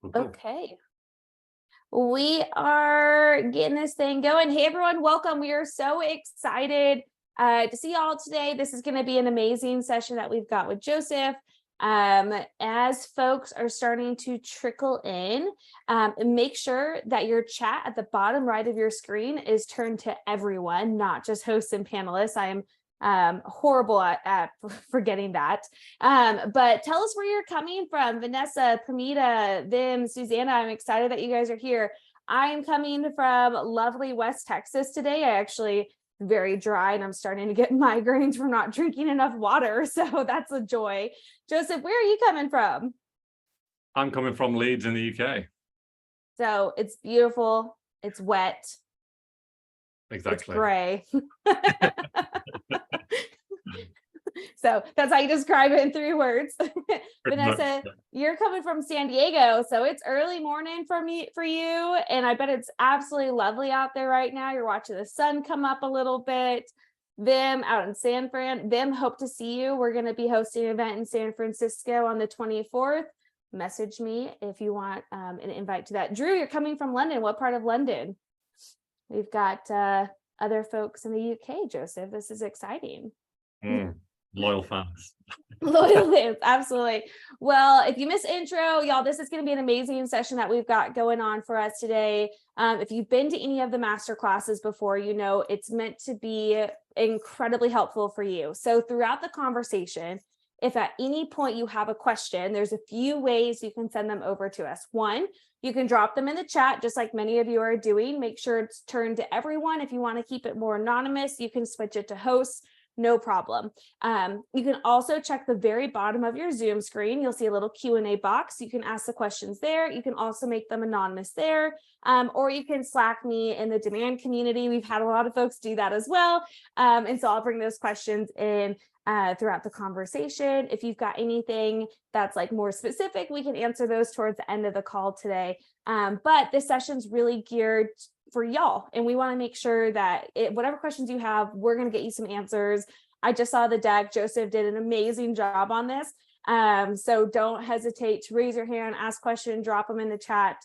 Cool. Okay. We are getting this thing going. Hey, everyone, welcome. We are so excited to see y'all today. This is going to be an amazing session that we've got with Joseph. As folks are starting to trickle in, make sure that your chat at the bottom right of your screen is turned to everyone, not just hosts and panelists. I am horrible at forgetting that. But tell us where you're coming from. Vanessa, Pramita, Vim, Susanna, I'm excited that you guys are here. I am coming from lovely West Texas today. I actually very dry and I'm starting to get migraines from not drinking enough water. So that's a joy. Joseph, where are you coming from? I'm coming from Leeds in the UK. So it's beautiful. It's wet. Exactly. It's gray. So that's how you describe it in 3 words. Vanessa, you're coming from San Diego, so it's early morning for you, and I bet it's absolutely lovely out there right now. You're watching the sun come up a little bit. Vim out in San Fran. Vim, hope to see you. We're going to be hosting an event in San Francisco on the 24th. Message me if you want an invite to that. Drew, you're coming from London. What part of London? We've got other folks in the UK, Joseph. This is exciting. Loyal fans. Loyal fans, absolutely. Well, if you missed intro, y'all, this is going to be an amazing session that we've got going on for us today. If you've been to any of the master classes before, you know it's meant to be incredibly helpful for you. So throughout the conversation, if at any point you have a question, there's a few ways you can send them over to us. One, you can drop them in the chat, just like many of you are doing. Make sure it's turned to everyone. If you want to keep it more anonymous, you can switch it to hosts. No problem. You can also check the very bottom of your Zoom screen. You'll see a little Q&A box. You can ask the questions there. You can also make them anonymous there, or you can Slack me in the demand community. We've had a lot of folks do that as well. And so I'll bring those questions in throughout the conversation. If you've got anything that's like more specific, we can answer those towards the end of the call today. But this session's really geared for y'all, and we want to make sure that whatever questions you have, we're going to get you some answers. I just saw the deck. Joseph did an amazing job on this. So don't hesitate to raise your hand, ask questions, drop them in the chat,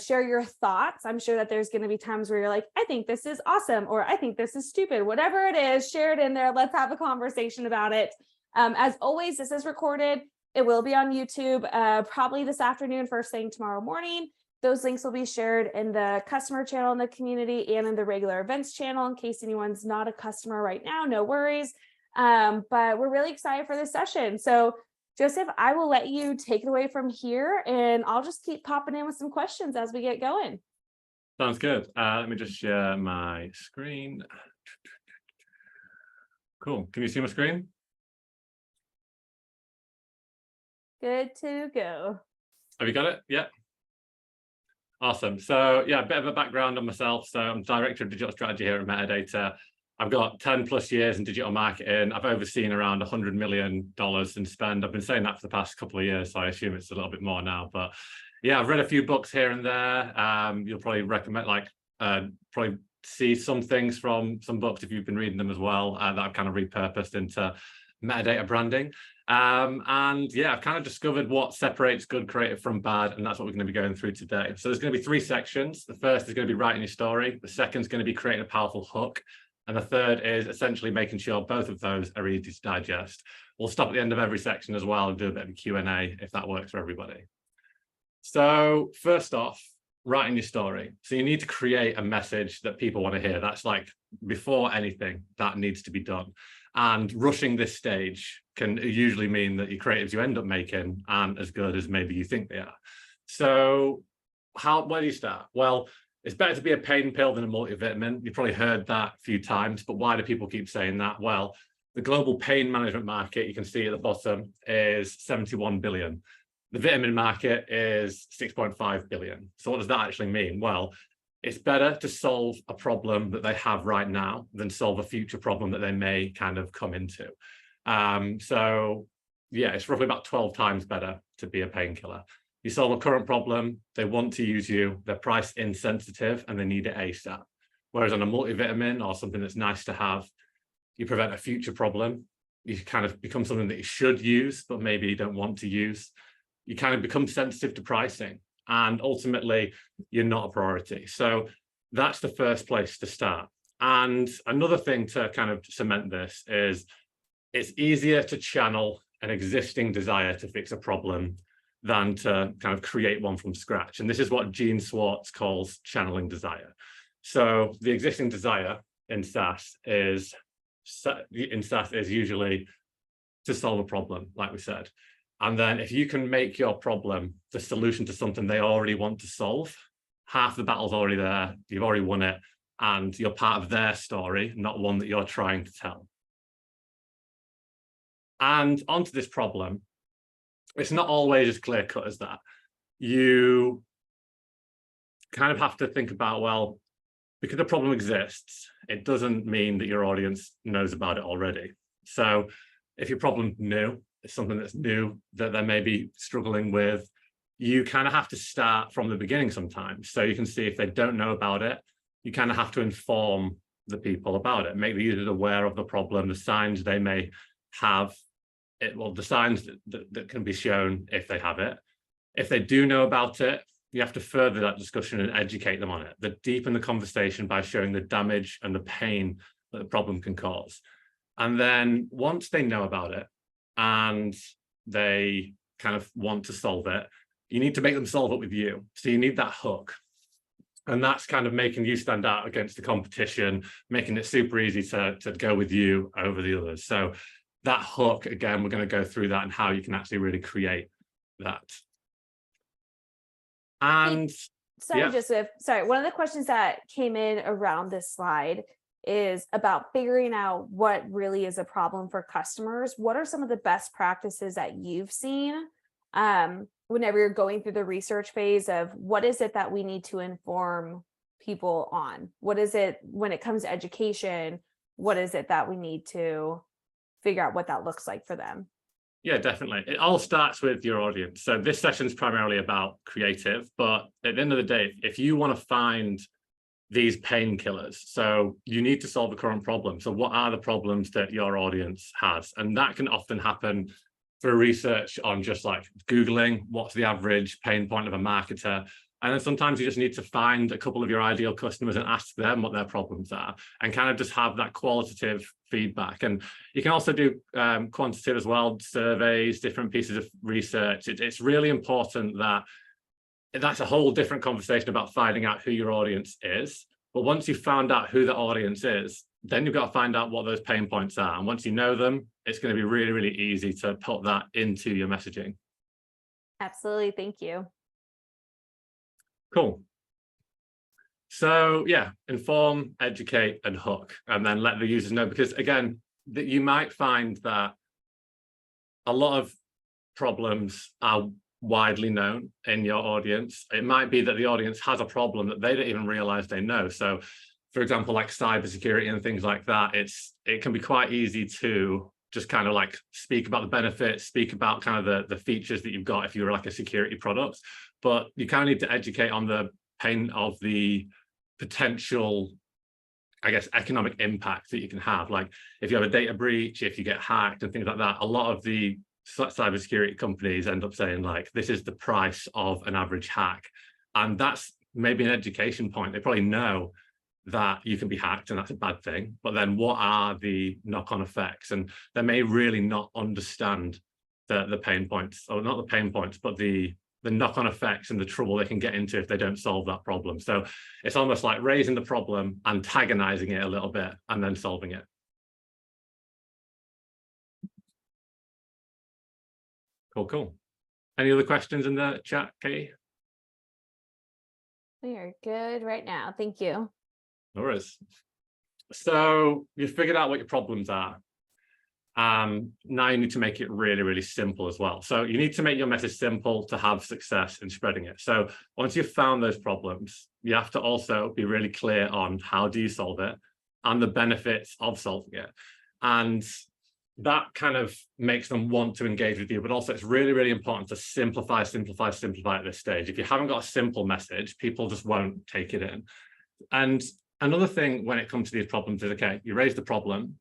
share your thoughts. I'm sure that there's going to be times where you're like, I think this is awesome, or I think this is stupid. Whatever it is, share it in there. Let's have a conversation about it. As always, this is recorded. It will be on YouTube probably this afternoon, first thing tomorrow morning. Those links will be shared in the customer channel in the community and in the regular events channel in case anyone's not a customer right now, no worries. But we're really excited for this session. So Joseph, I will let you take it away from here and I'll just keep popping in with some questions as we get going. Sounds good. Let me just share my screen. Cool. Can you see my screen? Good to go. Have you got it? Yeah. Awesome. So yeah, a bit of a background on myself. So I'm Director of Digital Strategy here at Metadata. I've got 10 plus years in digital marketing. I've overseen around $100 million in spend. I've been saying that for the past couple of years, so I assume it's a little bit more now. But yeah, I've read a few books here and there. You'll probably recommend, probably see some things from some books if you've been reading them as well, that I've kind of repurposed into metadata branding. And yeah, I've kind of discovered what separates good creative from bad, and that's what we're going to be going through today. So there's going to be 3 sections. The first is going to be writing your story. The second is going to be creating a powerful hook. And the third is essentially making sure both of those are easy to digest. We'll stop at the end of every section as well and do a bit of a Q&A if that works for everybody. So first off, writing your story. So you need to create a message that people want to hear. That's like before anything that needs to be done. And rushing this stage can usually mean that your creatives you end up making aren't as good as maybe you think they are. So where do you start? Well, it's better to be a pain pill than a multivitamin. You've probably heard that a few times, but why do people keep saying that? Well, the global pain management market, you can see at the bottom, is 71 billion. The vitamin market is 6.5 billion. So what does that actually mean? Well, it's better to solve a problem that they have right now than solve a future problem that they may kind of come into. So yeah, it's roughly about 12 times better to be a painkiller. You solve a current problem, they want to use you, they're price insensitive, and they need it ASAP. Whereas on a multivitamin or something that's nice to have, you prevent a future problem. You kind of become something that you should use, but maybe you don't want to use. You kind of become sensitive to pricing. and ultimately you're not a priority. So that's the first place to start. And another thing to kind of cement this is it's easier to channel an existing desire to fix a problem than to kind of create one from scratch. And this is what Gene Schwartz calls channeling desire. So the existing desire in SaaS is usually to solve a problem, like we said. And then if you can make your problem the solution to something they already want to solve, half the battle's already there, you've already won it, and you're part of their story, not one that you're trying to tell. And onto this problem, it's not always as clear cut as that. You kind of have to think about, well, because the problem exists, it doesn't mean that your audience knows about it already. So if your problem's new, it's something that's new that they may be struggling with, you kind of have to start from the beginning sometimes. So you can see if they don't know about it, you kind of have to inform the people about it, make the users aware of the problem, the signs they may have, the signs that can be shown if they have it. If they do know about it, you have to further that discussion and educate them on it, deepen the conversation by showing the damage and the pain that the problem can cause. And then once they know about it and they kind of want to solve it, you need to make them solve it with you. So you need that hook. And that's kind of making you stand out against the competition, making it super easy to go with you over the others. So that hook, again, we're going to go through that and how you can actually really create that. And sorry, yeah. Joseph, sorry, one of the questions that came in around this slide is about figuring out what really is a problem for customers. What are some of the best practices that you've seen whenever you're going through the research phase of what is it that we need to inform people on? What is it when it comes to education? What is it that we need to figure out what that looks like for them? Yeah, definitely. It all starts with your audience. So this session is primarily about creative, but at the end of the day, if you want to find these painkillers, so you need to solve the current problem. So what are the problems that your audience has? And that can often happen through research on just like Googling, what's the average pain point of a marketer? And then sometimes you just need to find a couple of your ideal customers and ask them what their problems are and kind of just have that qualitative feedback. And you can also do quantitative as well, surveys, different pieces of research. It's really important that that's a whole different conversation about finding out who your audience is. But once you've found out who the audience is, then you've got to find out what those pain points are. And once you know them, it's going to be really, really easy to put that into your messaging. Absolutely. Thank you. Cool. So yeah, inform, educate, and hook, and then let the users know, because again, that you might find that a lot of problems are widely known in your audience. It might be that the audience has a problem that they don't even realize they know. So for example, like cybersecurity and things like that, it can be quite easy to just kind of like speak about the benefits, speak about kind of the features that you've got if you're like a security product, but you kind of need to educate on the pain of the potential, I guess, economic impact that you can have. Like if you have a data breach, if you get hacked and things like that, a lot of the cybersecurity companies end up saying like, this is the price of an average hack. And that's maybe an education point. They probably know that you can be hacked and that's a bad thing, but then what are the knock-on effects? And they may really not understand the pain points, or not the pain points, but the knock-on effects and the trouble they can get into if they don't solve that problem. So it's almost like raising the problem, antagonizing it a little bit, and then solving it. Cool. Any other questions in the chat, Katie? We are good right now. Thank you. No worries. So you've figured out what your problems are. Now you need to make it really, really simple as well. So you need to make your message simple to have success in spreading it. So once you've found those problems, you have to also be really clear on how do you solve it and the benefits of solving it. And that kind of makes them want to engage with you, but also it's really, really important to simplify at this stage. If you haven't got a simple message, people just won't take it in. And another thing when it comes to these problems is, okay, you raise the problem,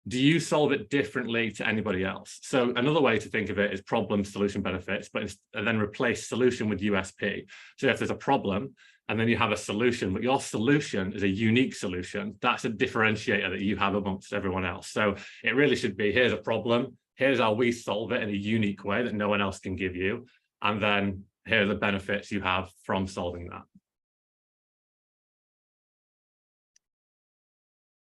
do you solve it differently to anybody else? So another way to think of it is problem, solution, benefits, and then replace solution with USP. So if there's a problem and then you have a solution, but your solution is a unique solution, that's a differentiator that you have amongst everyone else. So it really should be, here's a problem, here's how we solve it in a unique way that no one else can give you. And then here are the benefits you have from solving that.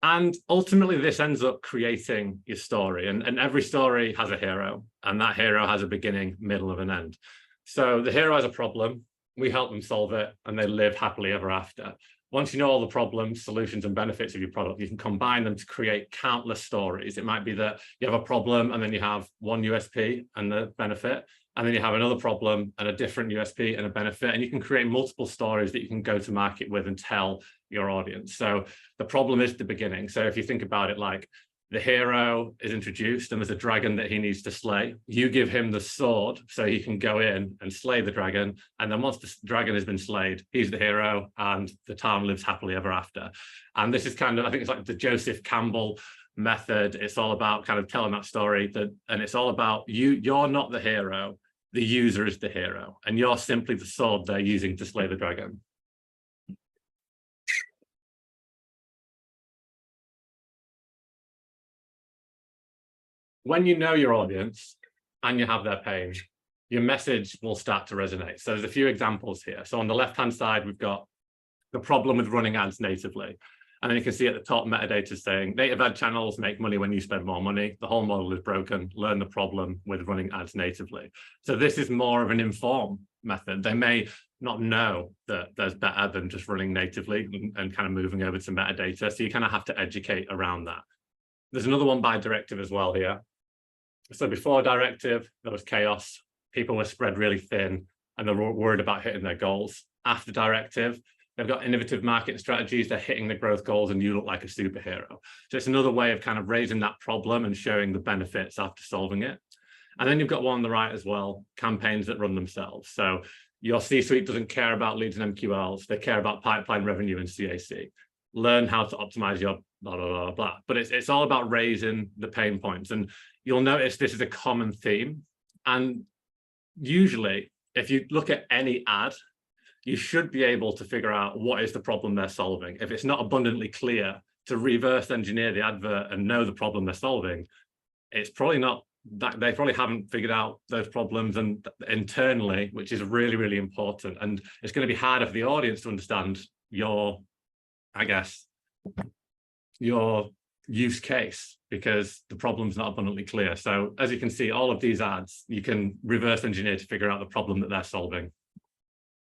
And ultimately, this ends up creating your story. And every story has a hero, and that hero has a beginning, middle, and an end. So the hero has a problem, we help them solve it, and they live happily ever after. Once you know all the problems, solutions, and benefits of your product, you can combine them to create countless stories. It might be that you have a problem, and then you have one USP and the benefit, and then you have another problem and a different USP and a benefit, and you can create multiple stories that you can go to market with and tell your audience. So the problem is the beginning. So if you think about it, like the hero is introduced and there's a dragon that he needs to slay. You give him the sword so he can go in and slay the dragon. And then once the dragon has been slayed, he's the hero and the town lives happily ever after. And this is kind of, I think it's like the Joseph Campbell method. It's all about kind of telling that story, and it's all about you're not the hero, the user is the hero, and you're simply the sword they're using to slay the dragon. When you know your audience and you have their pain, your message will start to resonate. So there's a few examples here. So on the left-hand side, we've got the problem with running ads natively. And then you can see at the top, metadata saying native ad channels make money when you spend more money. The whole model is broken. Learn the problem with running ads natively. So this is more of an informed method. They may not know that there's better than just running natively and kind of moving over to metadata. So you kind of have to educate around that. There's another one by directive as well here. So before directive, there was chaos. People were spread really thin and they were worried about hitting their goals. After directive, they've got innovative marketing strategies. They're hitting the growth goals and you look like a superhero. So it's another way of kind of raising that problem and showing the benefits after solving it. And then you've got one on the right as well, campaigns that run themselves. So your C-suite doesn't care about leads and MQLs. They care about pipeline revenue and CAC. Learn how to optimize your blah, blah, blah, blah. But it's all about raising the pain points. And you'll notice this is a common theme. And usually, if you look at any ad, you should be able to figure out what is the problem they're solving. If it's not abundantly clear to reverse engineer the advert and know the problem they're solving, it's probably not that they probably haven't figured out those problems and internally, which is really, really important. And it's going to be harder for the audience to understand your, I guess, your use case because the problem's not abundantly clear. So as you can see, all of these ads, you can reverse engineer to figure out the problem that they're solving.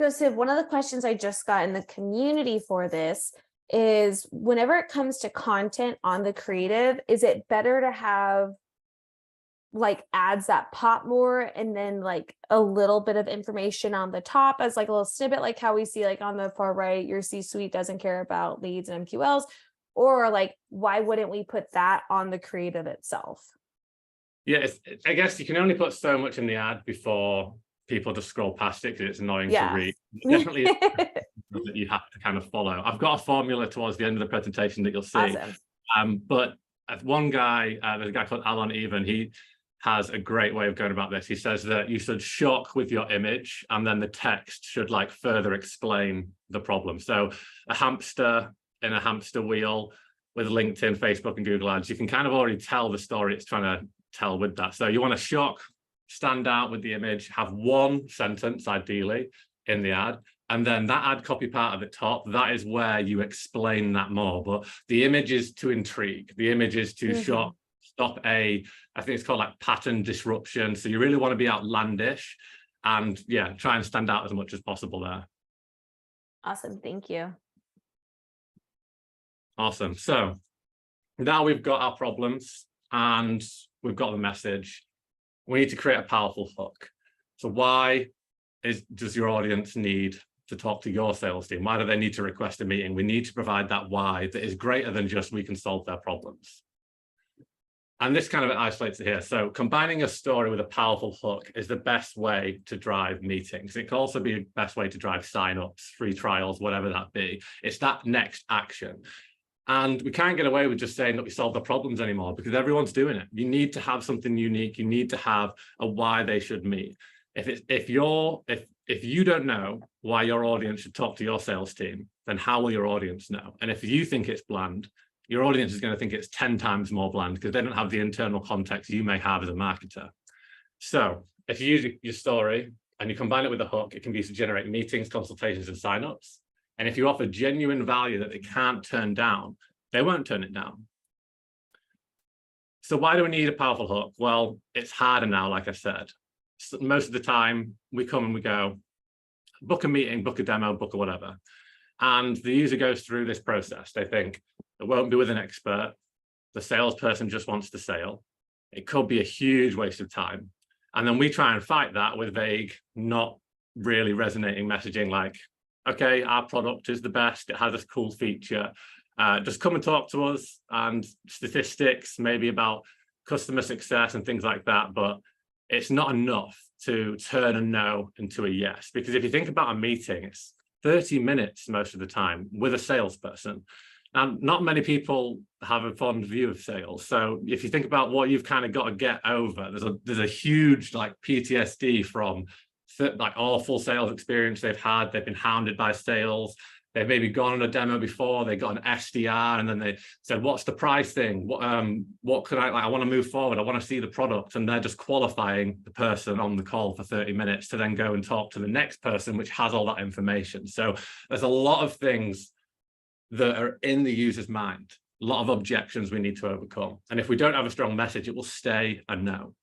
Joseph, one of the questions I just got in the community for this is whenever it comes to content on the creative, is it better to have like ads that pop more and then like a little bit of information on the top as like a little snippet, like how we see like on the far right, your C-suite doesn't care about leads and MQLs, or like, why wouldn't we put that on the creative itself? Yeah, I guess you can only put so much in the ad before people just scroll past it because it's annoying to read. Definitely that you have to kind of follow. I've got a formula towards the end of the presentation that you'll see. Awesome. But one guy, there's a guy called Alan Even, he has a great way of going about this. He says that you should shock with your image and then the text should like further explain the problem. So a hamster in a hamster wheel with LinkedIn, Facebook, and Google Ads, you can kind of already tell the story it's trying to tell with that. So you want to shock, stand out with the image, have one sentence ideally in the ad, and then that ad copy part at the top, that is where you explain that more. But the image is to intrigue, the image is to shock, stop I think it's called like pattern disruption. So you really want to be outlandish and yeah, try and stand out as much as possible there. Awesome, thank you. Awesome. So now we've got our problems and we've got the message. We need to create a powerful hook. So why does your audience need to talk to your sales team? Why do they need to request a meeting? We need to provide that why that is greater than just we can solve their problems. And this kind of isolates it here. So combining a story with a powerful hook is the best way to drive meetings. It can also be the best way to drive signups, free trials, whatever that be. It's that next action. And we can't get away with just saying that we solve the problems anymore, because everyone's doing it. You need to have something unique. You need to have a why they should meet. If you don't know why your audience should talk to your sales team, then how will your audience know? And if you think it's bland, your audience is going to think it's 10 times more bland, because they don't have the internal context you may have as a marketer. So if you use your story and you combine it with a hook, it can be used to generate meetings, consultations, and signups. And if you offer genuine value that they can't turn down, they won't turn it down. So why do we need a powerful hook? Well, it's harder now, like I said. So most of the time, we come and we go, book a meeting, book a demo, book a whatever. And the user goes through this process. They think, it won't be with an expert. The salesperson just wants the sale. It could be a huge waste of time. And then we try and fight that with vague, not really resonating messaging like, okay, our product is the best. It has a cool feature. Just come and talk to us, and statistics, maybe about customer success and things like that. But it's not enough to turn a no into a yes. Because if you think about a meeting, it's 30 minutes most of the time with a salesperson. And not many people have a fond view of sales. So if you think about what you've kind of got to get over, there's a huge like PTSD from like awful sales experience they've had. They've been hounded by sales. They've maybe gone on a demo before, they got an SDR, and then they said, what's the price thing? What could I want to move forward. I want to see the product. And they're just qualifying the person on the call for 30 minutes to then go and talk to the next person, which has all that information. So there's a lot of things that are in the user's mind, a lot of objections we need to overcome. And if we don't have a strong message, it will stay a no.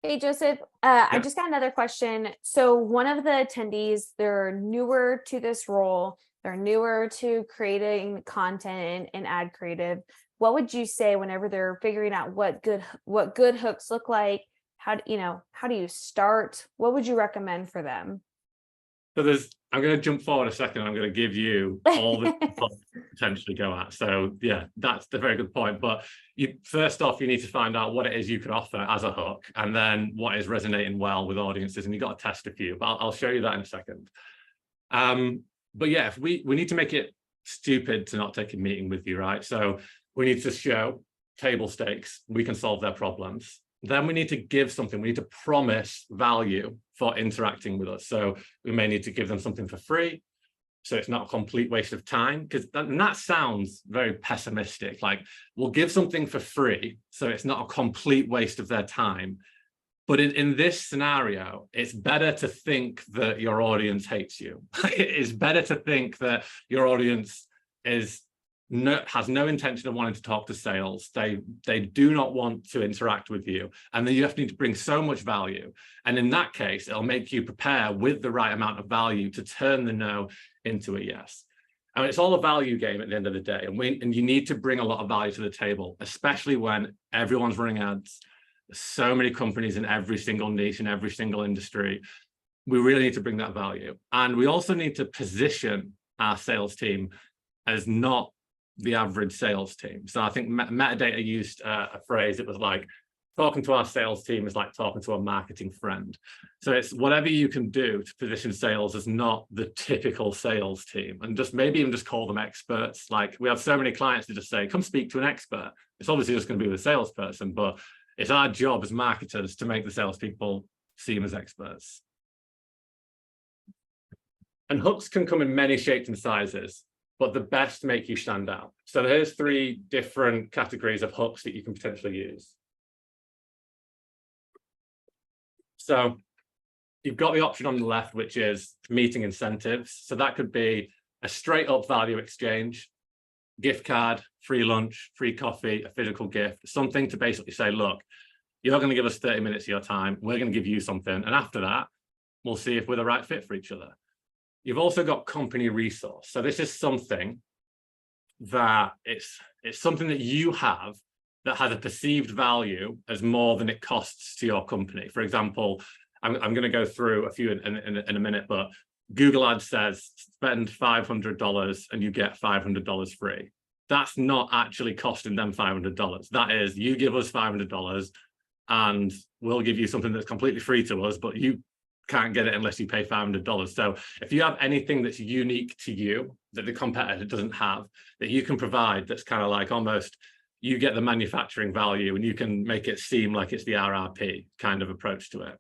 Hey, Joseph, I just got another question. So one of the attendees, they're newer to this role. They're newer to creating content and ad creative. What would you say whenever they're figuring out what good hooks look like? How do you start? What would you recommend for them? So I'm going to jump forward a second. I'm going to give you all the potentially go at. So yeah, that's a very good point. But first off, you need to find out what it is you could offer as a hook, and then what is resonating well with audiences. And you've got to test a few, but I'll show you that in a second. But yeah, if we need to make it stupid to not take a meeting with you, right? So we need to show table stakes. We can solve their problems. Then we need to give something. We need to promise value for interacting with us. So we may need to give them something for free, so it's not a complete waste of time, because that sounds very pessimistic. Like, we'll give something for free, so it's not a complete waste of their time. But in this scenario, it's better to think that your audience hates you. It's better to think that your audience has no intention of wanting to talk to sales. They do not want to interact with you, and then you have to need to bring so much value. And in that case, it'll make you prepare with the right amount of value to turn the no into a yes. I mean, it's all a value game at the end of the day, and you need to bring a lot of value to the table, especially when everyone's running ads. There's so many companies in every single niche, in every single industry. We really need to bring that value, and we also need to position our sales team as not the average sales team. So I think Metadata used a phrase. It was like, talking to our sales team is like talking to a marketing friend. So it's whatever you can do to position sales as not the typical sales team, and just maybe even just call them experts. Like, we have so many clients to just say, come speak to an expert. It's obviously just going to be with a salesperson, but it's our job as marketers to make the salespeople seem as experts. And hooks can come in many shapes and sizes, but the best make you stand out. So here's 3 different categories of hooks that you can potentially use. So you've got the option on the left, which is meeting incentives. So that could be a straight up value exchange, gift card, free lunch, free coffee, a physical gift, something to basically say, look, you're going to give us 30 minutes of your time. We're going to give you something. And after that, we'll see if we're the right fit for each other. You've also got company resource. So this is something that it's something that you have that has a perceived value as more than it costs to your company. For example, I'm going to go through a few in a minute, but Google Ads says spend $500 and you get $500 free. That's not actually costing them $500. That is, you give us $500 and we'll give you something that's completely free to us, but you can't get it unless you pay $500. So if you have anything that's unique to you that the competitor doesn't have, that you can provide, that's kind of like almost you get the manufacturing value and you can make it seem like it's the RRP kind of approach to it.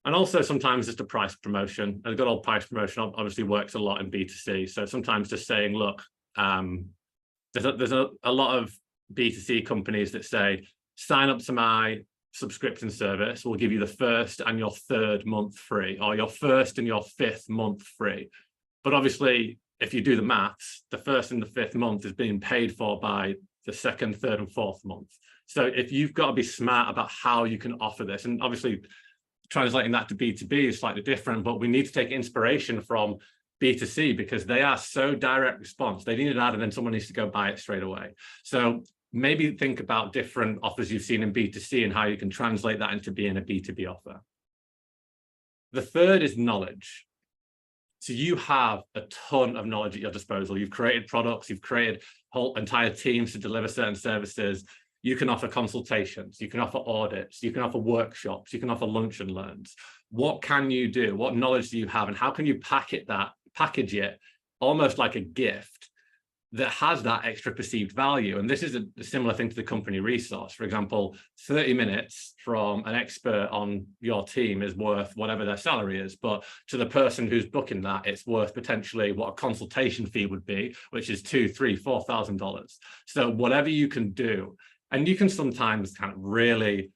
And also sometimes just a price promotion. A good old price promotion obviously works a lot in B2C. So sometimes just saying, look, there's a lot of B2C companies that say, sign up to my subscription service, we'll give you the first and your third month free, or your first and your fifth month free. But obviously, if you do the maths, the first and the fifth month is being paid for by the second, third, and fourth month. So if you've got to be smart about how you can offer this, and obviously translating that to B2B is slightly different, but we need to take inspiration from B2C because they are so direct response. They need an ad and then someone needs to go buy it straight away. So maybe think about different offers you've seen in B2C and how you can translate that into being a B2B offer. The third is knowledge. So you have a ton of knowledge at your disposal. You've created products, you've created whole entire teams to deliver certain services. You can offer consultations, you can offer audits, you can offer workshops, you can offer lunch and learns. What can you do? What knowledge do you have? And how can you package it almost like a gift that has that extra perceived value? And this is a similar thing to the company resource. For example, 30 minutes from an expert on your team is worth whatever their salary is, but to the person who's booking that, it's worth potentially what a consultation fee would be, which is $2,000, $3,000, $4,000. So whatever you can do, and you can sometimes kind of really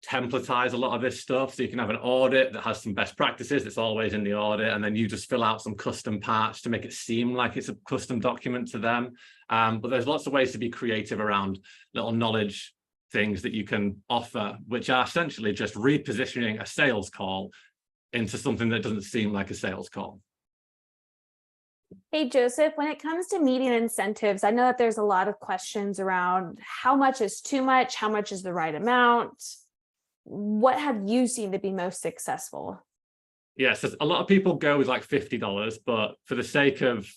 templatize a lot of this stuff. So you can have an audit that has some best practices. It's always in the audit. And then you just fill out some custom parts to make it seem like it's a custom document to them. But there's lots of ways to be creative around little knowledge things that you can offer, which are essentially just repositioning a sales call into something that doesn't seem like a sales call. Hey, Joseph, when it comes to meeting incentives, I know that there's a lot of questions around how much is too much, how much is the right amount. What have you seen to be most successful? Yes, a lot of people go with like $50, but for the sake of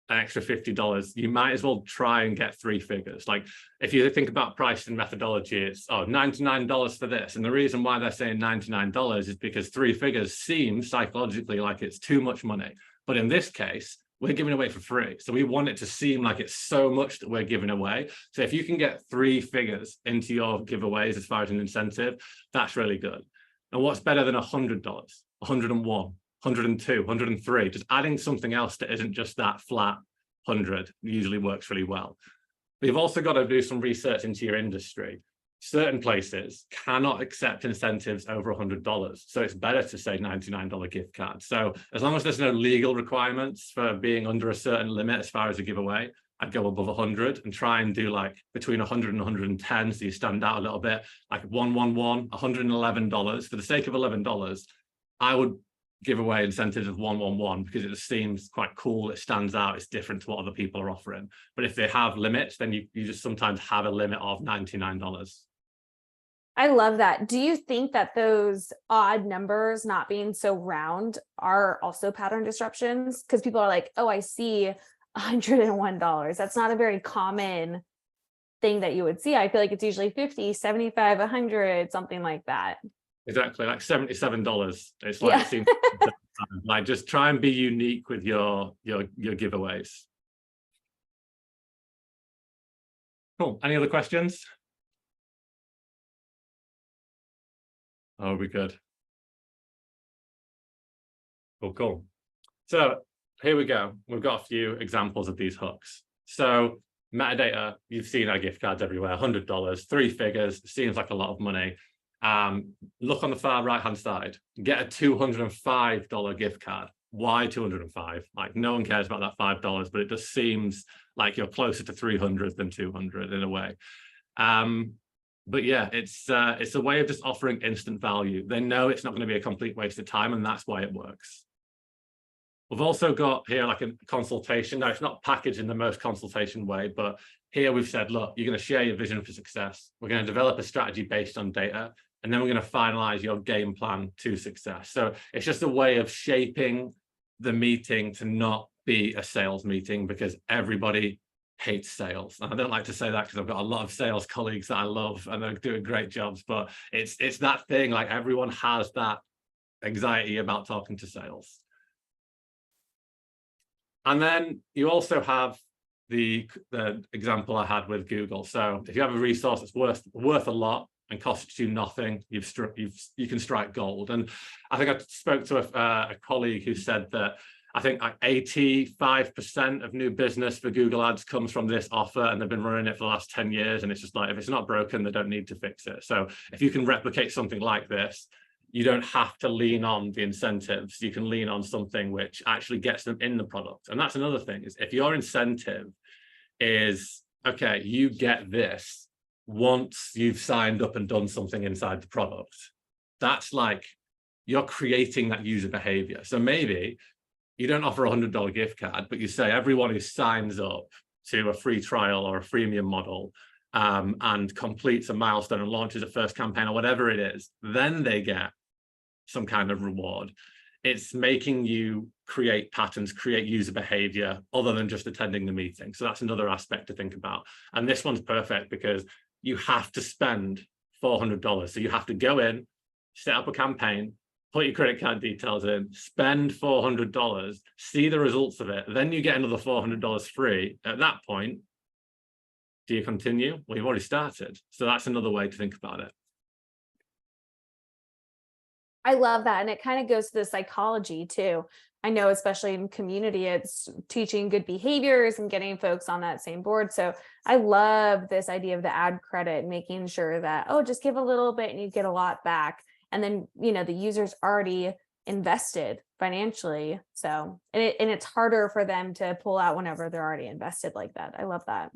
an extra $50, you might as well try and get 3 figures. Like if you think about price and methodology, it's $99 for this. And the reason why they're saying $99 is because 3 figures seems psychologically like it's too much money. But in this case, we're giving away for free. So we want it to seem like it's so much that we're giving away. So if you can get 3 figures into your giveaways as far as an incentive, that's really good. And what's better than $100, 101, 102, 103? Just adding something else that isn't just that flat 100 usually works really well. But you've also got to do some research into your industry. Certain places cannot accept incentives over $100. So it's better to say $99 gift card. So as long as there's no legal requirements for being under a certain limit as far as a giveaway, I'd go above 100 and try and do like between 100 and 110. So you stand out a little bit, like 111, $111. For the sake of $11, I would give away incentives of 111 because it just seems quite cool. It stands out. It's different to what other people are offering. But if they have limits, then you just sometimes have a limit of $99. I love that. Do you think that those odd numbers not being so round are also pattern disruptions? Because people are like, oh, I see $101. That's not a very common thing that you would see. I feel like it's usually 50, 75, 100, something like that. Exactly, like $77. It's like, it seems like just try and be unique with your giveaways. Cool. Any other questions? Oh, we're good. Cool. So here we go. We've got a few examples of these hooks. So metadata, you've seen our gift cards everywhere, $100, 3 figures, seems like a lot of money. Look on the far right-hand side, get a $205 gift card. Why 205? Like no one cares about that $5, but it just seems like you're closer to 300 than 200 in a way. But yeah, it's a way of just offering instant value. They know it's not going to be a complete waste of time, and that's why it works. We've also got here like a consultation. Now, it's not packaged in the most consultation way, but here we've said, look, you're going to share your vision for success. We're going to develop a strategy based on data, and then we're going to finalize your game plan to success. So it's just a way of shaping the meeting to not be a sales meeting, because everybody hates sales. And I don't like to say that because I've got a lot of sales colleagues that I love and they're doing great jobs, but it's that thing, like everyone has that anxiety about talking to sales. And then you also have the example I had with Google. So if you have a resource that's worth a lot and costs you nothing, you can strike gold. And I think I spoke to a colleague who said that I think like 85% of new business for Google Ads comes from this offer, and they've been running it for the last 10 years. And it's just like, if it's not broken, they don't need to fix it. So if you can replicate something like this, you don't have to lean on the incentives. You can lean on something which actually gets them in the product. And that's another thing, is if your incentive is, okay, you get this once you've signed up and done something inside the product, that's like, you're creating that user behavior. So maybe you don't offer a $100 gift card, but you say everyone who signs up to a free trial or a freemium model and completes a milestone and launches a first campaign or whatever it is, then they get some kind of reward. It's making you create patterns, create user behavior other than just attending the meeting. So that's another aspect to think about. And this one's perfect because you have to spend $400. So you have to go in, set up a campaign, put your credit card details in, spend $400, see the results of it, then you get another $400 free. At that point, do you continue? Well, you've already started. So that's another way to think about it. I love that. And it kind of goes to the psychology too. I know, especially in community, it's teaching good behaviors and getting folks on that same board. So I love this idea of the ad credit, making sure that, oh, just give a little bit and you get a lot back. And then, you know, the user's already invested financially. So, and it's harder for them to pull out whenever they're already invested like that. I love that.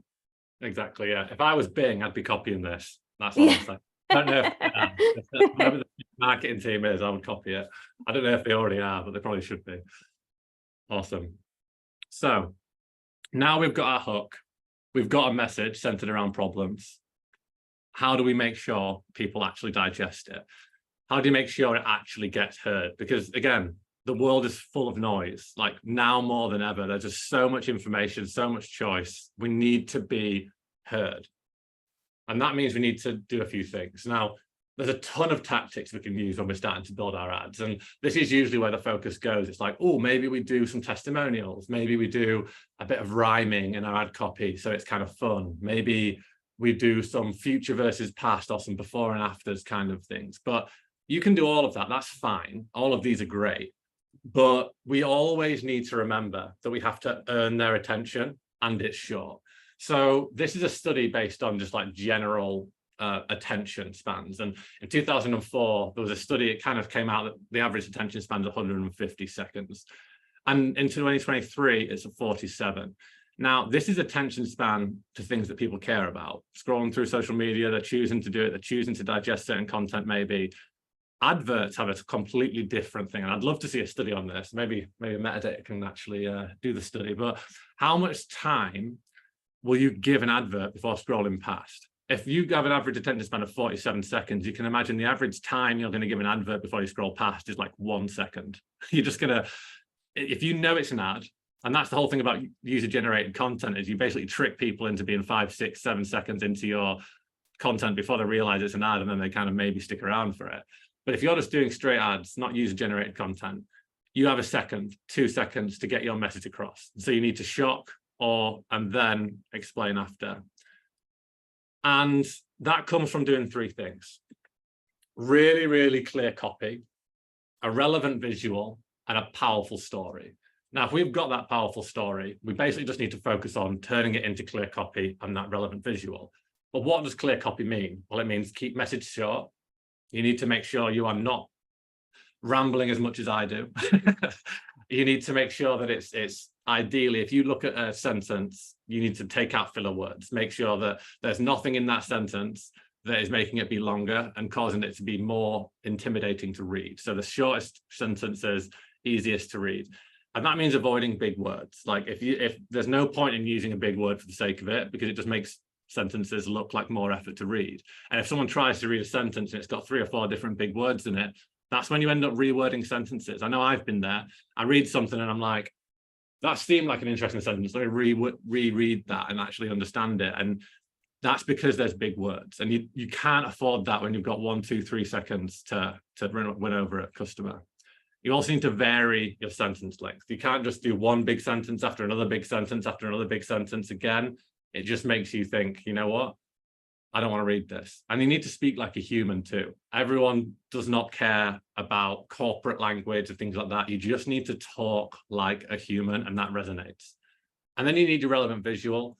Exactly. Yeah. If I was Bing, I'd be copying this. That's all I'm saying. I don't know if whoever the marketing team is, I would copy it. I don't know if they already are, but they probably should be. Awesome. So now we've got our hook. We've got a message centered around problems. How do we make sure people actually digest it? How do you make sure it actually gets heard? Because again, the world is full of noise. Like now more than ever, there's just so much information, so much choice. We need to be heard. And that means we need to do a few things. Now, there's a ton of tactics we can use when we're starting to build our ads. And this is usually where the focus goes. It's like, oh, maybe we do some testimonials. Maybe we do a bit of rhyming in our ad copy, so it's kind of fun. Maybe we do some future versus past or some before and afters kind of things. But you can do all of that. That's fine. All of these are great. But we always need to remember that we have to earn their attention, and it's short. So this is a study based on just like general attention spans. And in 2004, there was a study, it kind of came out that the average attention span is 150 seconds. And in 2023, it's 47. Now, this is attention span to things that people care about. Scrolling through social media, they're choosing to do it, they're choosing to digest certain content maybe. Adverts have a completely different thing. And I'd love to see a study on this. Maybe Metadata can actually do the study. But how much time will you give an advert before scrolling past? If you have an average attention span of 47 seconds, you can imagine the average time you're going to give an advert before you scroll past is like 1 second. You're just going to, if you know it's an ad, and that's the whole thing about user-generated content, is you basically trick people into being 5, 6, 7 seconds into your content before they realize it's an ad, and then they kind of maybe stick around for it. But if you're just doing straight ads, not user-generated content, you have 1 second, 2 seconds to get your message across. So you need to shock, and then explain after. And that comes from doing 3 things. Really, really clear copy, a relevant visual, and a powerful story. Now, if we've got that powerful story, we basically just need to focus on turning it into clear copy and that relevant visual. But what does clear copy mean? Well, it means keep message short. You need to make sure you are not rambling as much as I do. You need to make sure that it's ideally, if you look at a sentence, you need to take out filler words. Make sure that there's nothing in that sentence that is making it be longer and causing it to be more intimidating to read. So the shortest sentences, easiest to read. And that means avoiding big words. Like if there's no point in using a big word for the sake of it, because it just makes sentences look like more effort to read. And if someone tries to read a sentence and it's got 3 or 4 different big words in it, that's when you end up rewording sentences. I know I've been there. I read something and I'm like, that seemed like an interesting sentence. Let me reread that and actually understand it. And that's because there's big words, and you can't afford that when you've got 1, 2, 3 seconds to win over a customer. You also need to vary your sentence length. You can't just do one big sentence after another big sentence after another big sentence again. It just makes you think, you know what? I don't want to read this. And you need to speak like a human too. Everyone does not care about corporate language and things like that. You just need to talk like a human, and that resonates. And then you need a relevant visual.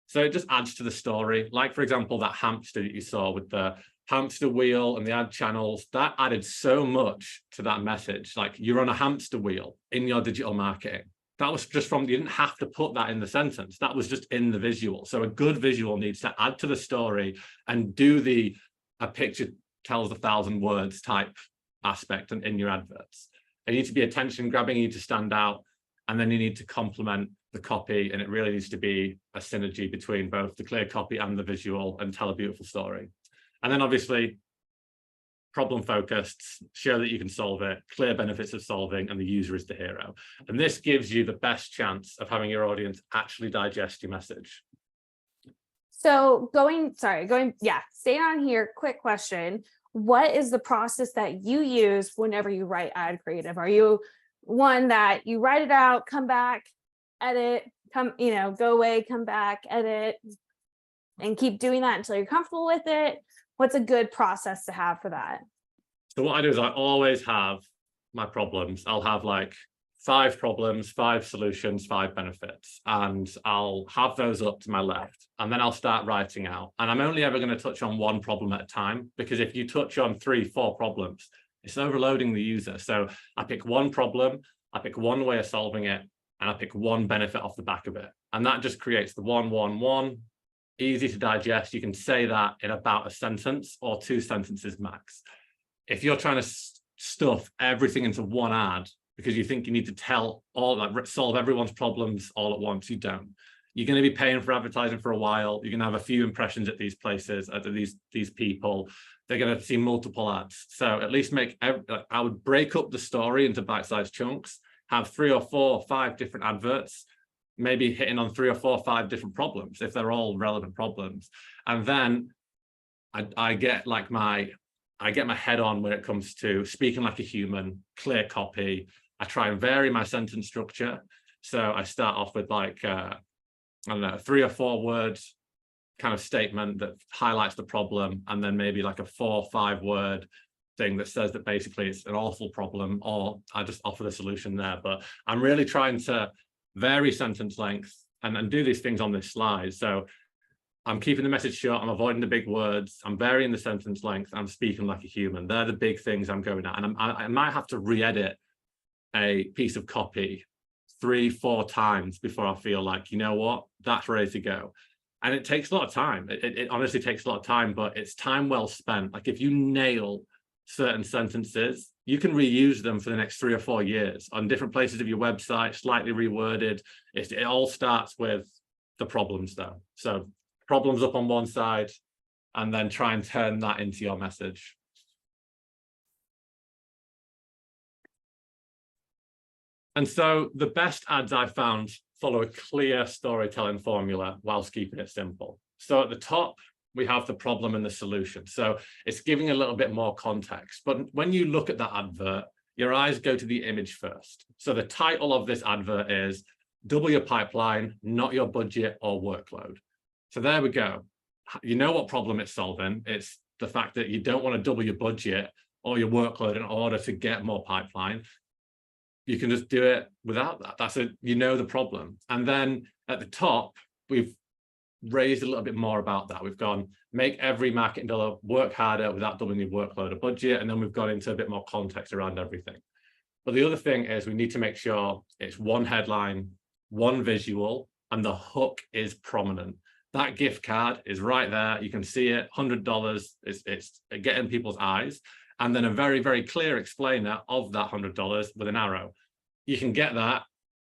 So it just adds to the story. Like, for example, that hamster that you saw with the hamster wheel and the ad channels, that added so much to that message. Like, you're on a hamster wheel in your digital marketing. That was just from, you didn't have to put that in the sentence. That was just in the visual. So a good visual needs to add to the story and do a picture tells 1,000 words type aspect in your adverts. They need to be attention grabbing, you need to stand out, and then you need to complement the copy, and it really needs to be a synergy between both the clear copy and the visual, and tell a beautiful story. And then obviously problem focused, show that you can solve it, clear benefits of solving, and the user is the hero. And this gives you the best chance of having your audience actually digest your message. So staying on here, quick question. What is the process that you use whenever you write ad creative? Are you one that you write it out, come back, edit, go away, come back, edit, and keep doing that until you're comfortable with it? What's a good process to have for that? So what I do is I always have my problems. I'll have like 5 problems, 5 solutions, 5 benefits, and I'll have those up to my left, and then I'll start writing out. And I'm only ever going to touch on one problem at a time, because if you touch on 3, 4 problems, it's overloading the user. So I pick one problem, I pick one way of solving it, and I pick one benefit off the back of it. And that just creates the 1, 1, 1, easy to digest. You can say that in about a sentence or 2 sentences max. If you're trying to stuff everything into one ad because you think you need to tell solve everyone's problems all at once, you don't. You're going to be paying for advertising for a while. You're going to have a few impressions at these places, at these people. They're going to see multiple ads. So at least I would break up the story into bite-sized chunks, have 3 or 4 or 5 different adverts, maybe hitting on 3 or 4 or 5 different problems if they're all relevant problems. And then I get my head on when it comes to speaking like a human, clear copy. I try and vary my sentence structure. So I start off with like, I don't know, 3 or 4 words kind of statement that highlights the problem, and then maybe like a 4 or 5 word thing that says that basically it's an awful problem, or I just offer the solution there. But I'm really trying to vary sentence length and do these things on this slide. So I'm keeping the message short, I'm avoiding the big words, I'm varying the sentence length, I'm speaking like a human. They're the big things I'm going at. And I might have to re-edit a piece of copy 3, 4 times before I feel like, you know what, that's ready to go. And it takes a lot of time. It honestly takes a lot of time, but it's time well spent. Like, if you nail certain sentences, you can reuse them for the next 3 or 4 years on different places of your website, slightly reworded. It all starts with the problems though. So problems up on one side, and then try and turn that into your message. And so the best ads I've found follow a clear storytelling formula whilst keeping it simple. So at the top, we have the problem and the solution. So it's giving a little bit more context. But when you look at that advert, your eyes go to the image first. So the title of this advert is "Double Your Pipeline, Not Your Budget or Workload." So there we go. You know what problem it's solving. It's the fact that you don't want to double your budget or your workload in order to get more pipeline. You can just do it without that. You know the problem. And then at the top, we've raised a little bit more about that. We've gone, make every marketing dollar work harder without doubling your workload or budget. And then we've gone into a bit more context around everything. But the other thing is we need to make sure it's one headline, one visual, and the hook is prominent. That gift card is right there. You can see it, $100. It's getting people's eyes. And then a very, very clear explainer of that $100 with an arrow. You can get that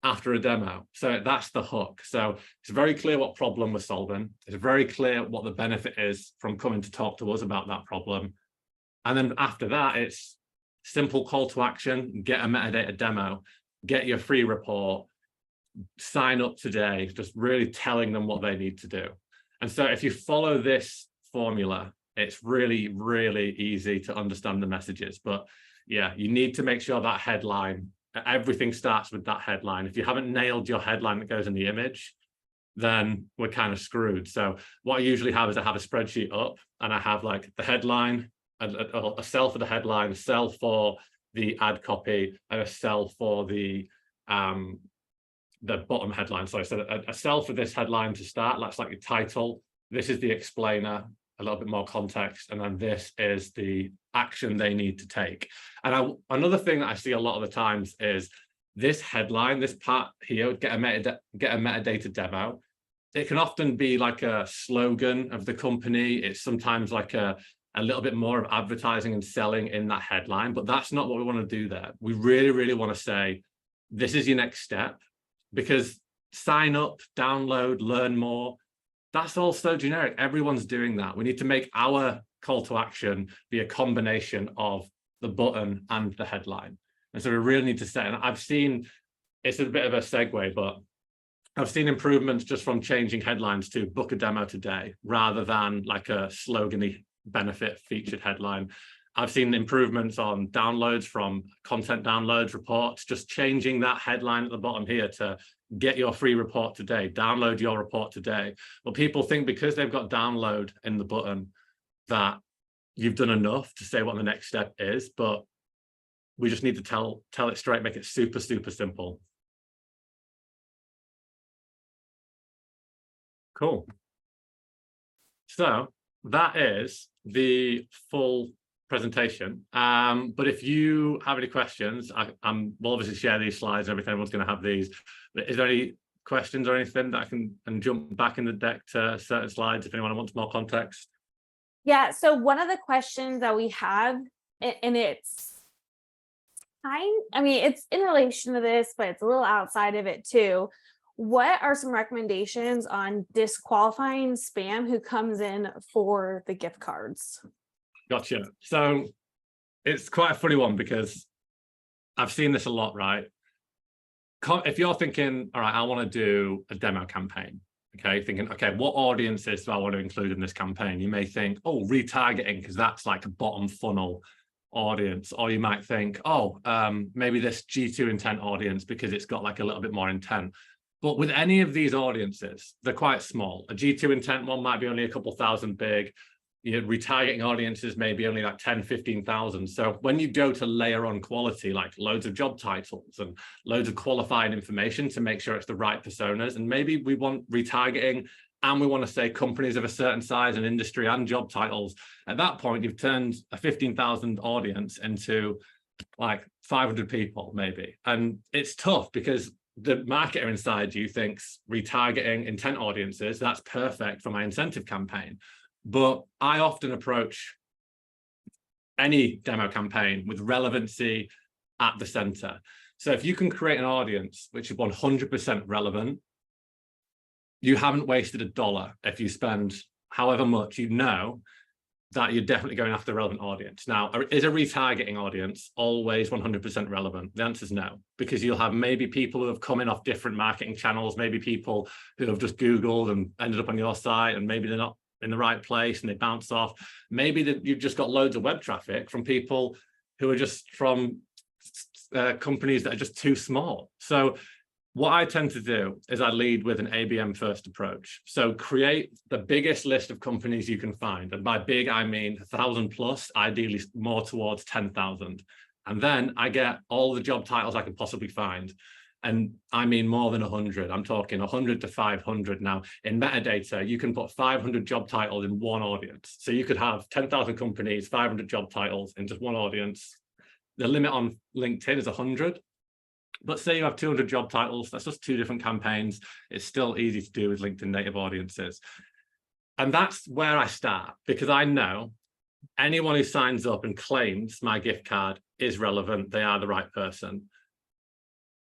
after a demo. So that's the hook. So it's very clear what problem we're solving. It's very clear what the benefit is from coming to talk to us about that problem. And then after that, it's simple call to action, get a metadata demo, get your free report, sign up today, just really telling them what they need to do. And so if you follow this formula, it's really, really easy to understand the messages. But yeah, you need to make sure that headline, everything starts with that headline. If you haven't nailed your headline that goes in the image, then we're kind of screwed. So what I usually have is I have a spreadsheet up and I have like the headline, a cell for the headline, a cell for the ad copy, and a cell for the bottom headline. Sorry, so a cell for this headline to start, that's like your title. This is the explainer, a little bit more context, and then this is the action they need to take. And another thing that I see a lot of the times is this headline, this part here, get a metadata demo. It can often be like a slogan of the company. It's sometimes like a little bit more of advertising and selling in that headline, but that's not what we want to do there. We really, really want to say, this is your next step, because sign up, download, learn more, that's all so generic. Everyone's doing that. We need to make our call to action be a combination of the button and the headline. And so we really need to set, and I've seen, it's a bit of a segue, but I've seen improvements just from changing headlines to book a demo today, rather than like a slogany benefit featured headline. I've seen improvements on downloads from content downloads reports, just changing that headline at the bottom here to get your free report today, download your report today. But people think because they've got download in the button that you've done enough to say what the next step is, but we just need to tell it straight, make it super, super simple. Cool. So that is the full presentation. But if you have any questions, we'll obviously share these slides and everything. Everyone's going to have these. But is there any questions or anything that I can jump back in the deck to certain slides if anyone wants more context? Yeah, so one of the questions that we have, and it's it's in relation to this, but it's a little outside of it too. What are some recommendations on disqualifying spam who comes in for the gift cards? Gotcha. So it's quite a funny one because I've seen this a lot, right? If you're thinking, all right, I want to do a demo campaign, okay, thinking, okay, what audiences do I want to include in this campaign? You may think, oh, retargeting, because that's like a bottom funnel audience. Or you might think, oh, maybe this G2 intent audience because it's got like a little bit more intent. But with any of these audiences, they're quite small. A G2 intent one might be only a couple thousand big. Your retargeting audiences may be only like 10, 15,000. So when you go to layer on quality, like loads of job titles and loads of qualifying information to make sure it's the right personas, and maybe we want retargeting and we want to say companies of a certain size and industry and job titles, at that point, you've turned a 15,000 audience into like 500 people maybe. And it's tough because the marketer inside you thinks retargeting intent audiences, that's perfect for my incentive campaign. But I often approach any demo campaign with relevancy at the center. So if you can create an audience which is 100% relevant, you haven't wasted $1. If you spend however much, you know that you're definitely going after the relevant audience. Now, is a retargeting audience always 100% relevant? The answer is no, because you'll have maybe people who have come in off different marketing channels, maybe people who have just Googled and ended up on your site, and maybe they're not in the right place and they bounce off. Maybe that you've just got loads of web traffic from people who are just from companies that are just too small. So what I tend to do is I lead with an ABM first approach. So create the biggest list of companies you can find. And by big, I mean 1,000 plus, ideally more towards 10,000. And then I get all the job titles I can possibly find. And I mean more than 100. I'm talking 100 to 500 now. In metadata, you can put 500 job titles in one audience. So you could have 10,000 companies, 500 job titles in just one audience. The limit on LinkedIn is 100. But say you have 200 job titles, that's just 2 different campaigns. It's still easy to do with LinkedIn native audiences. And that's where I start, because I know anyone who signs up and claims my gift card is relevant, they are the right person.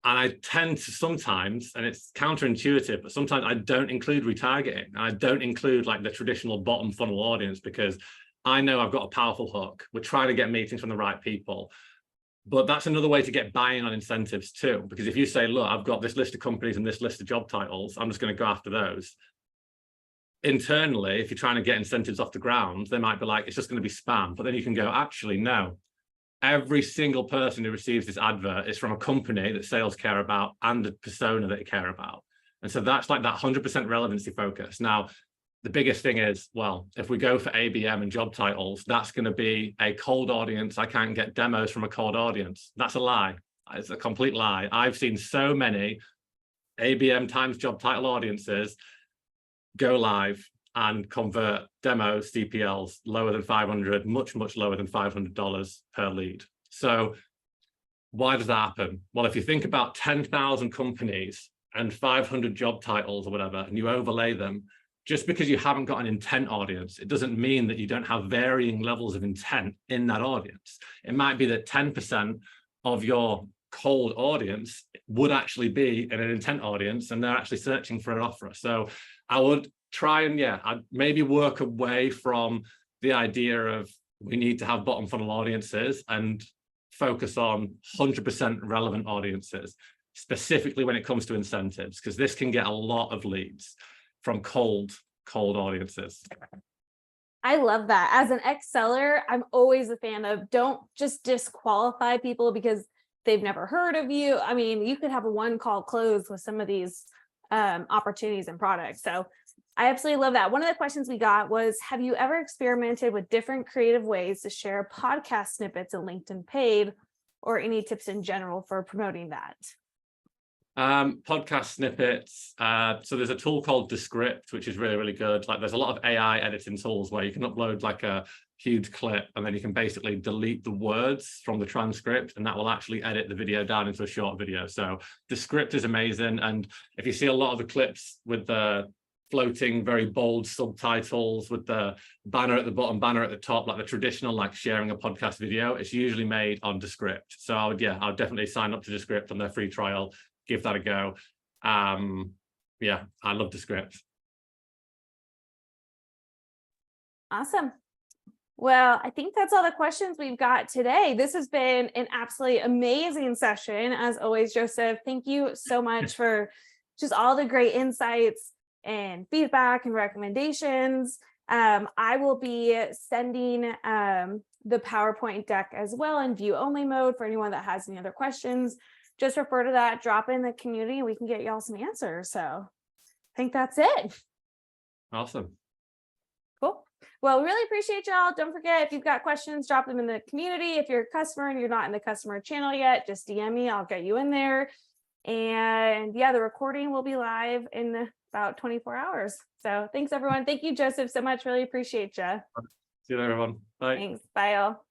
And I tend to sometimes, and it's counterintuitive, but sometimes I don't include retargeting. And I don't include like the traditional bottom funnel audience because I know I've got a powerful hook. We're trying to get meetings from the right people. But that's another way to get buy-in on incentives too. Because if you say, look, I've got this list of companies and this list of job titles, I'm just going to go after those. Internally, if you're trying to get incentives off the ground, they might be like, it's just going to be spam. But then you can go, actually, no. every single person who receives this advert is from a company that sales care about and a persona that they care about. And so that's like that 100% relevancy focus. Now, the biggest thing is, well, if we go for ABM and job titles, that's going to be a cold audience. I can't get demos from a cold audience. That's a lie. It's a complete lie. I've seen so many ABM times job title audiences go live and convert demos, CPLs lower than 500, much lower than $500 per lead. So why does that happen? Well, if you think about 10,000 companies and 500 job titles or whatever, and you overlay them, just because you haven't got an intent audience, it doesn't mean that you don't have varying levels of intent in that audience. It might be that 10% of your cold audience would actually be in an intent audience and they're actually searching for an offer. So I would try and, I'd maybe work away from the idea of we need to have bottom funnel audiences and focus on 100% relevant audiences, specifically when it comes to incentives, because this can get a lot of leads from cold audiences. I love that. As an ex-seller, I'm always a fan of don't just disqualify people because they've never heard of you. I mean, you could have a one call close with some of these opportunities and products. So I absolutely love that. One of the questions we got was, have you ever experimented with different creative ways to share podcast snippets in LinkedIn paid, or any tips in general for promoting that? Podcast snippets. So there's a tool called Descript, which is really good. Like there's a lot of AI editing tools where you can upload like a huge clip and then you can basically delete the words from the transcript and that will actually edit the video down into a short video. So Descript is amazing. And if you see a lot of the clips with the floating, very bold subtitles with the banner at the bottom, banner at the top, like the traditional, like sharing a podcast video, it's usually made on Descript. So I would definitely sign up to Descript on their free trial. Give that a go. I love Descript. Awesome. Well, I think that's all the questions we've got today. This has been an absolutely amazing session. As always, Joseph, thank you so much for just all the great insights and feedback and recommendations. I will be sending the PowerPoint deck as well in view only mode for anyone that has any other questions. Just refer to that, drop in the community, and we can get y'all some answers. So I think that's it. Awesome. Cool. Well, we really appreciate y'all. Don't forget, if you've got questions, drop them in the community. If you're a customer and you're not in the customer channel yet, just DM me. I'll get you in there. And the recording will be live in about 24 hours. So thanks, everyone. Thank you, Joseph, so much. Really appreciate you. See you later, everyone. Bye. Thanks. Bye, all.